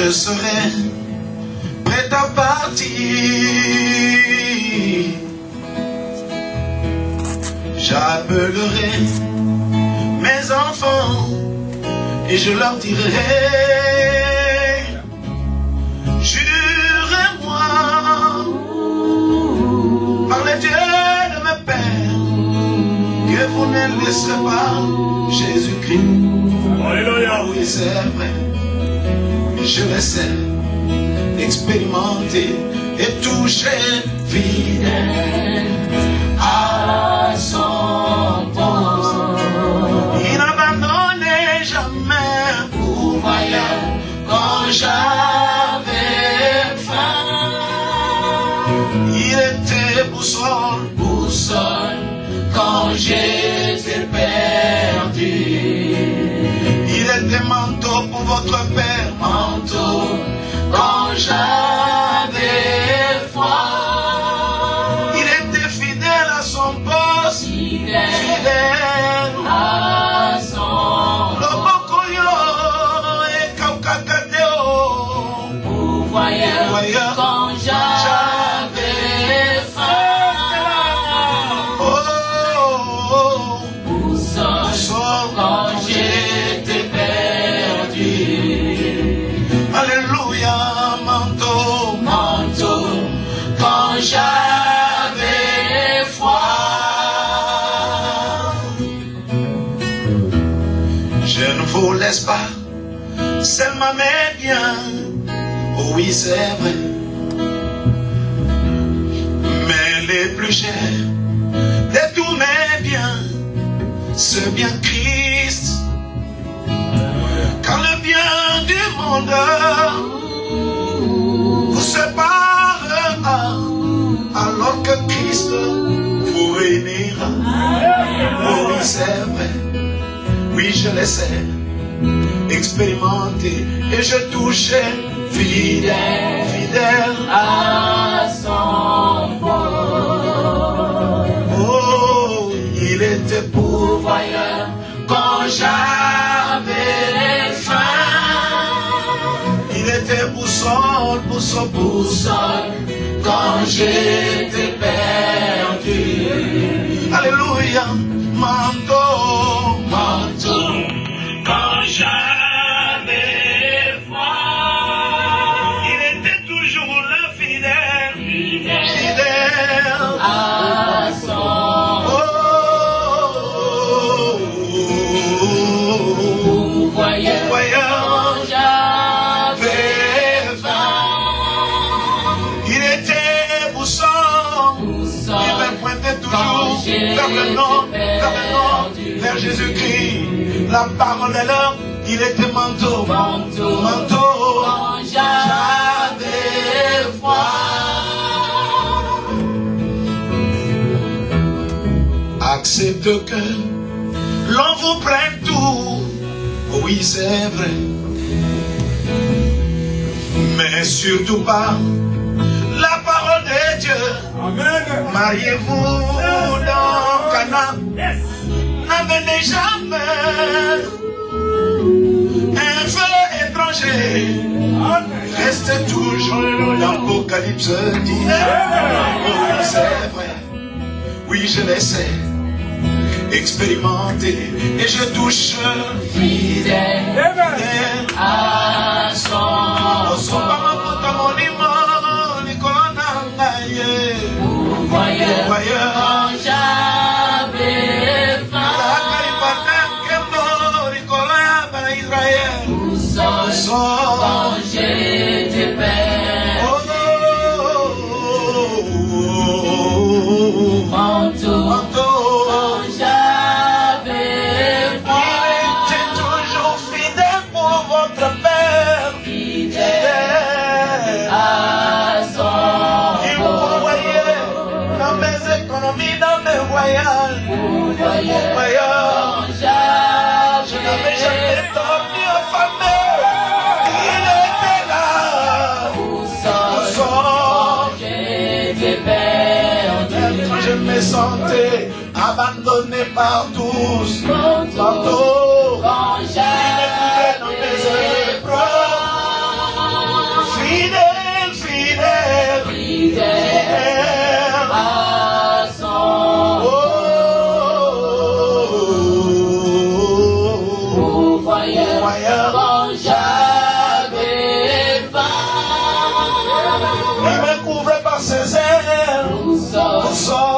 je serai prêt à partir. J'appellerai mes enfants et je leur dirai, jurez-moi par les dieux de mes pères que vous ne laisserez pas Jésus-Christ. Alléluia. Oui, c'est vrai, je le sais, expérimenter et toucher fidèle à son poste. Il n'abandonnait jamais pour voyage quand j'avais faim. Il était boussole, boussole quand j'étais perdu. Il était manteau pour votre père, manteau quand j'avais froid. Il était fidèle à son poste, fidèle à son Lobokoyo et Kaukakateo. Pour voyeur quand j'avais faim. Oh, oh, oh. Boussole quand j'étais perdu. Alléluia, manteau, Manteau quand j'avais froid. je ne vous laisse pas seulement mes biens. Oh oui, c'est vrai, mais les plus chers de tous mes biens, ce bien Christ. Car le bien du monde vous séparera, alors que Christ vous réunira. Oh oui, c'est vrai, oui, je le sais, expérimenté et je touchais fidèle, fidèle À son poste. Oh, il était pour Voyeur quand j'avais faim. il était boussole, boussole, boussole. Boussole quand j'étais perdu. Alléluia, manteau, Manteau quand j'avais froid. il était toujours là, fidèle, Fidèle fidèle. à son Oh, voyeur quand j'avais faim. il était boussole, il Boussole me pointait quand toujours vers le nom, vers Jésus-Christ. La parole est là, il était manteau, Manteau manteau. quand j'avais froid. Accepte que l'on vous prenne tout. Oui, c'est vrai. Mais surtout pas la parole de Dieu. Amen. Mariez-vous dans Cana. N'amenez jamais un feu étranger. Restez toujours l'Apocalypse dit. Oui, c'est vrai. Oui, je l'essaie. Expérimenter et je touche Fidèle à son voyeur quand j'avais faim. Boussole quand j'étais perdu. Manteau quand j'avais froid. Toujours fidèle pour votre père. Fidèle à son Et vous voyez dans mes économies, dans mes voyages. voyeur quand Je n'avais jamais j'avais dormi affamé. Il était là. Boussole quand j'étais perdu. Quand je me sentais abandonné par tous. Manteau Partout. quand Il était dans mes j'avais épreuves. sommes